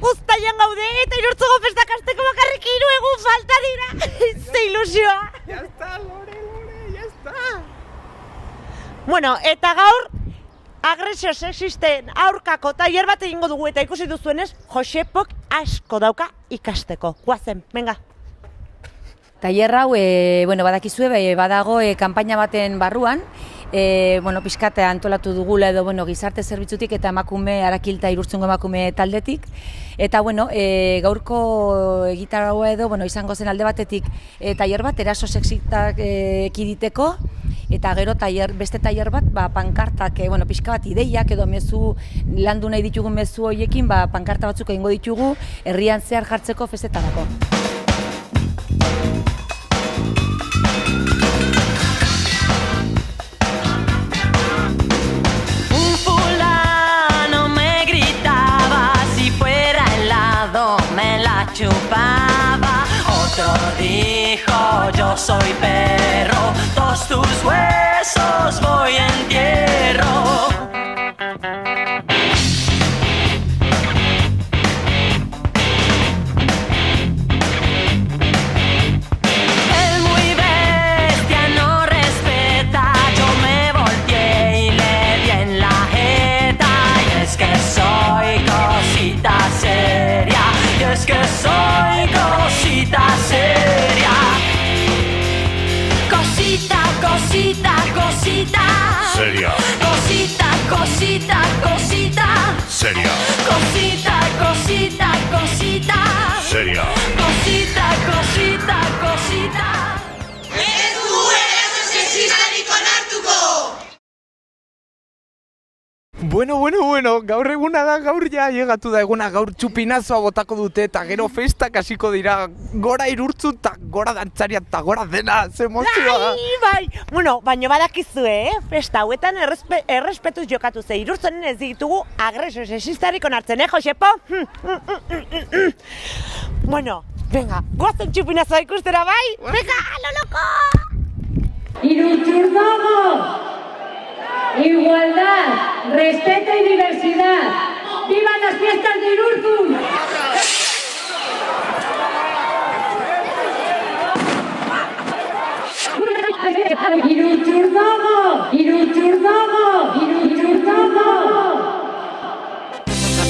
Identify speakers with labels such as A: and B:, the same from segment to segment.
A: Uztailan gaude eta Irurtzuko festak hasteko bakarrik 3 egun falta dira. Ze ilusioa.
B: Ya está, Lore, ya está.
A: Bueno, eta gaur agresio sexisten aurkako tailer bat egingo dugu eta ikusi duzuenez, Josepok asko dauka ikasteko. Guazen, venga.
C: Tailer hau, badakizue, badago kanpaina baten barruan, pixkate antolatu dugula edo gizarte zerbitzutik eta emakume Arakilta Irurtzungo emakume taldetik. Eta gaurko egitaragua edo izango zen alde batetik tailer bat eraso sexistak ekiditeko, eta gero beste tailer bat pankartak, pixka bat ideiak edo mezu landu nahi ditugun mezu horiekin pankarta batzuk egingo ditugu herrian zehar jartzeko festetarako.
D: Chupaba, otro dijo yo soy perro, todos tus huesos voy a entierro. El muy bestia no respeta, yo me volteé y le di en la jeta, y es que soy cosita seria. Y es que soy cosita seria. Cosita, cosita, cosita.
E: Seria.
D: Cosita, cosita, cosita.
E: Seria.
D: Cosita, cosita, cosita.
E: Seria.
D: Cosita, cosita, cosita.
F: Ez dugu eraso sexistarik onartuko!
B: Bueno, gaur eguna da, gaur ja llegatu da eguna, gaur txupinazoa botako dute eta gero festak hasiko dira, gora Irurtzu eta gora dantzaria eta gora dena, ze emozioa!
A: Bai! Bueno, baina badakizue, festa hauetan errespetuz jokatu ze Irurtzonen ez ditugu agresio sexistarik onartzen, Josepo? Bueno, venga, goazen txupinazoa ikustera, bai? Venga, lo loko!
G: Irurtzurdogos, igualdad, respeto y diversidad. ¡Viva las fiestas de Irurtzun! Irurtzurdogos, Irurtzurdogos, Irurtzurdogos.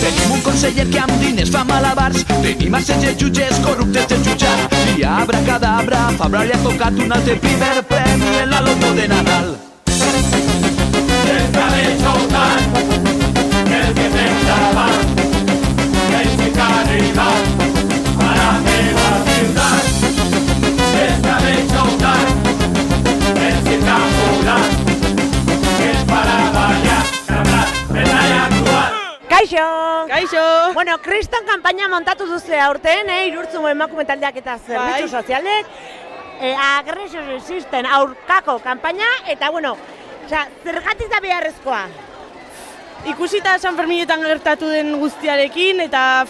H: Tenim un conseller que amb diners fa malabars, tenim assetges jutges corruptes de jutjar, i abracadabra, Fabra li ha tocat un altre primer premi en la loto de Nadal.
I: Esta vez Sultan, el que pensaba que es arriba para la ciudad. Esta vez Sultan, el que cambular, que es para bailar, cantar, bailar y actuar.
A: Kaixo!
J: Kaixo!
A: Bueno, kriston kanpaina montatu duzu aurten, Irurtzungo emakume taldeak eta zerbitzu sozialek, agresio sexisten aurkako kanpaina, eta zergatik da beharrezkoa?
J: Ikusita San Ferminetan gertatu den guztiarekin eta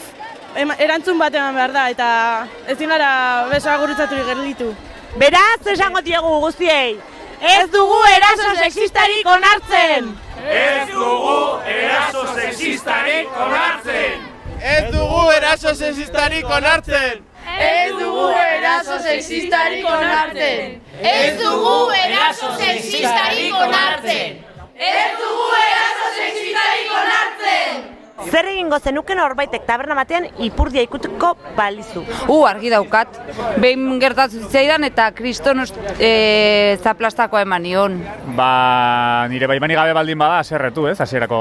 J: erantzun bat eman behar da eta ezin gara besoa gurutzaturik gelditu.
A: Beraz, esango diegu guztiei, ez dugu eraso sexistarik onartzen!
I: Ez dugu eraso sexistarik onartzen!
B: Ez dugu eraso sexistarik onartzen!
F: Ez dugu eraso sexistarik onartzen! Ez dugu eraso sexistarik onartzen! Ez dugu eraso sexistarik onartzen!
A: Zer egingo zenuken horbaitek taberna batean ipurdia ikutuko balizu?
K: Argi daukat. Behin gertatu zitzaidan eta kriston zaplastakoa eman nion.
L: Nire baimani gabe baldin bada, zerretu hasierako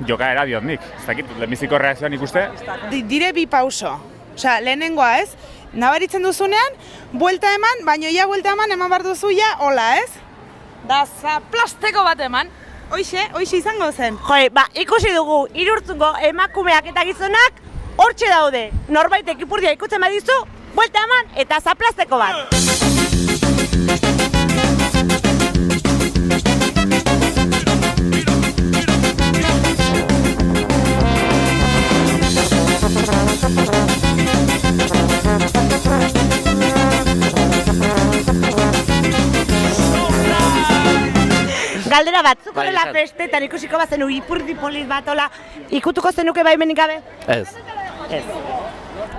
L: jokaera diot nik. Ez dakit, lehenbiziko reakzioan ikuste?
J: Dire bi pauso. Lehenengoa ez, nabaritzen duzunean, buelta eman, baina ia buelta eman behar duzu ja, hola ez? Da zaplasteko bat eman. Hoixe izango zen.
A: Ikusi dugu, Irurtzungo emakumeak eta gizonak hortxe daude. Norbaitek ipurdia ikutzen badizu, buelta eman eta zaplasteko bat. Galdera bat, zuko dela festetan ikusiko bazenu ipurdi polit bat, ikutuko zenuke baimenik gabe?
M: Ez.
A: Ez.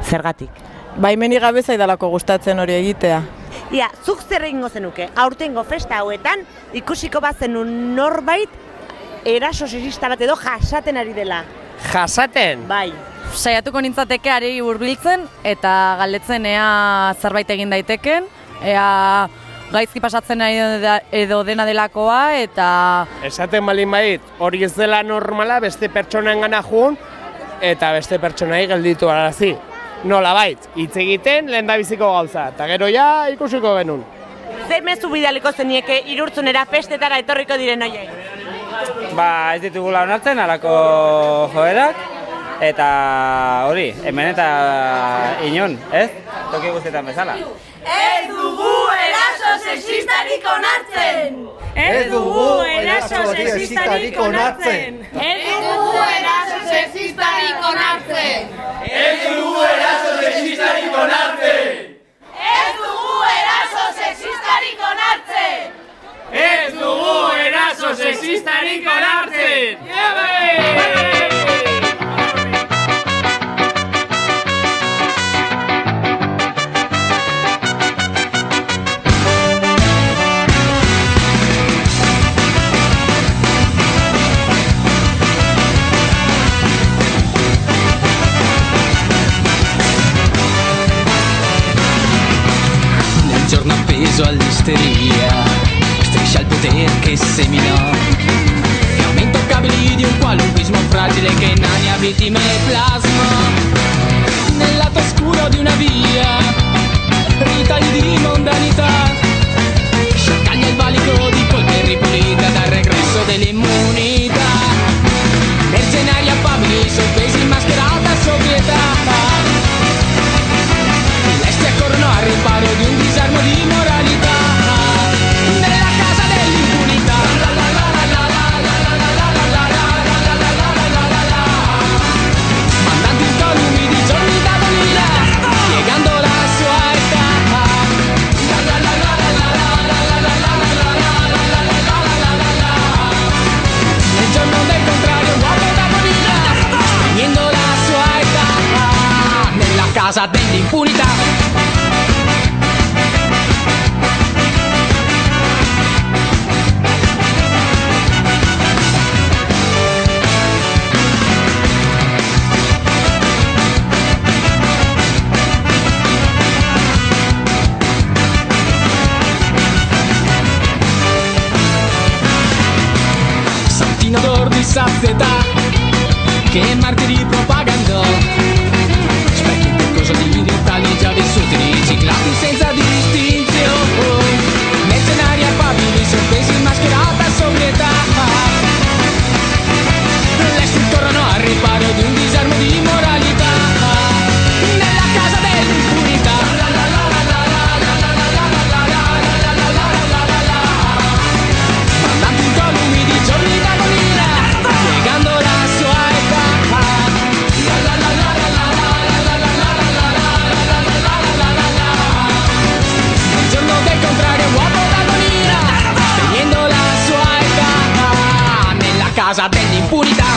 A: Zergatik?
M: Baimenik gabe zaidalako gustatzen hori egitea.
A: Ia, zuk zer egingo zenuke, aurtengo festa hauetan ikusiko bazenun norbait eraso sexista bat edo jasaten ari dela.
N: Jasaten?
A: Bai.
C: Saiatuko nintzateke ari hurbiltzen eta galdetzen ea zerbait egin daiteken, ea gaizki pasatzen edo dena delakoa eta...
N: Esaten balin bait, hori ez dela normala beste pertsonaengana joan eta beste pertsonai gelditu arazi. Nola bait, hitz egiten lehen da biziko gauza, eta gero ja ikusiko genuen.
A: Zer mezu bidaliko zenieke Irurtzunera festetara etorriko diren horiei?
O: Ba, ez ditugula onartzen halako joerak, eta hori, hemen eta inon, ez? Toki guztietan bezala.
F: Ez dugu eraso sexistarik onartzen!
B: Ez dugu eraso sexistarik onartzen!
F: Ez dugu eraso sexistarik onartzen!
I: Ez dugu eraso sexistarik onartzen!
F: Ez dugu eraso sexistarik onartzen!
I: Ez dugu eraso sexistarik onartzen!
H: Nel giorno appeso all'isteria striscia il potere che seminò fiamme intoccabili di un qualunquismo fragile che inania vittime e plasma nel lato oscuro di una via ritagli di mondanità sciacaglia il valico di colpi ripulita dal regresso dell'immunità mercenari affabili sospesi in mascherata sobrietà lesti accorrono al riparo di un disarmo di moralità nella casa dell'impunità mandanti incolumi di giorni d'agonia piegando la sua età nel giorno del contrario uomo d'agonia spegnendo la sua età nella casa dell'impunità. Santino d'or di sazietà che martiri propagandò specchi in qualcosa di dettagli già vissuti riciclati senza distinzione mercenari affabili sospesi in mascherata sobrietà lesti corrono al riparo di un disarmo di moralità nella casa dell'impunità mandanti incolumi di giorni d'agonia piegando la sua età nel giorno del contrario uomo d'agonia spegnendo la sua età nella casa dell'impunità.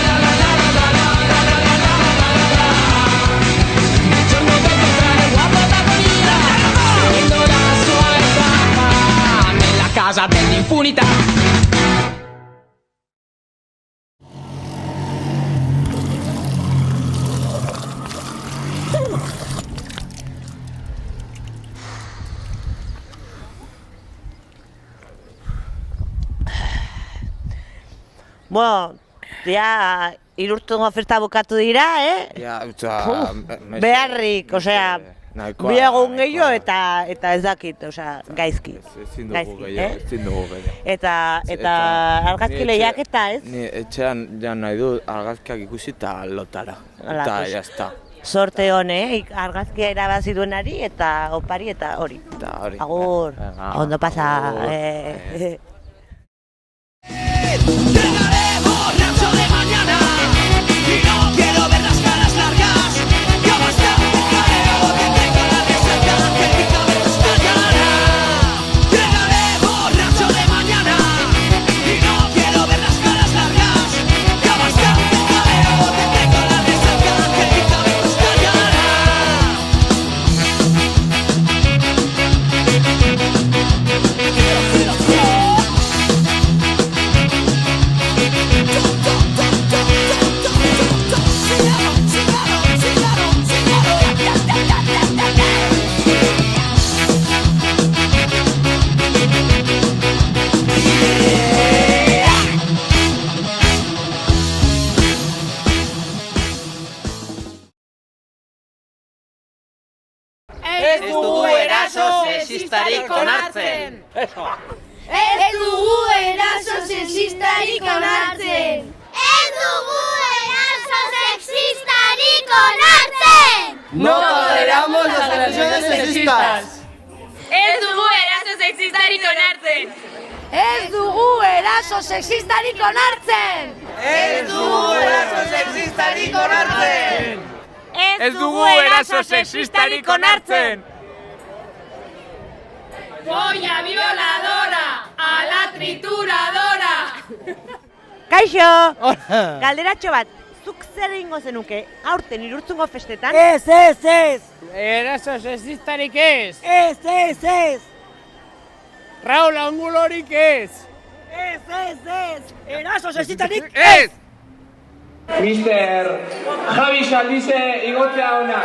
H: Nel giorno del contrario uomo d'agonia spegnendo la sua età nella casa dell'impunità.
A: Bueno, ja Irurtzungo festa bukatu dira,
B: Ja, eta...
A: Beharrik, osea, bi egun gehiago eta ez dakit, osea, gaizki.
B: Ezin dugu gehiago, ezin dugu gehiago.
A: Eta argazki lehiaketa, ez?
B: Ni etxean jan nahi du argazkiak ikusi eta lotara. Eta jazta.
A: Sorte hone, argazkia irabazi duenari eta opari eta hori. Agur, ondo pasa.
H: Borracho de mañana y no quiero ver las caras largas. Yo más te buscaré o tendré con la
F: Ez dugu eraso sexistarik onartzen. Ez dugu eraso sexistarik onartzen. Ez dugu eraso sexistarik onartzen.
I: No toleramos las agresiones sexistas.
F: Ez dugu eraso sexistarik onartzen. Ez dugu eraso sexistarik onartzen.
I: Ez dugu eraso sexistarik onartzen.
B: Ez dugu eraso sexistarik onartzen.
F: Polla violadora, a la trituradora.
A: Kaixo! Galderatxo bat, zuk zer egingo zenuke aurten Irurtzungo festetan?
J: Ez!
N: Eraso sexistarik ez.
J: Ez!
N: Raúl Angulorik ez.
J: Ez! Eraso sexistarik
B: Ez!
I: Mister Javi Saldize igotzea ona.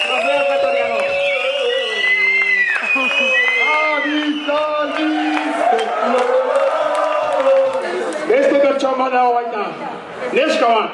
I: Trofeo Ecuatoriano. Beste pertsona badago baita. Neska bat.